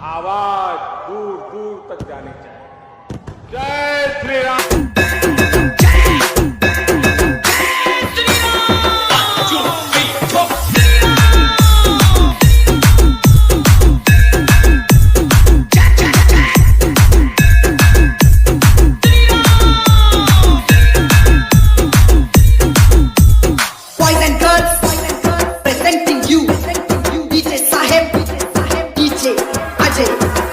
आवाज दूर दूर तक जानी चाहिए। जय Shri Ram. Boys and girls, presenting you, DJ Saheb, DJ Ajay.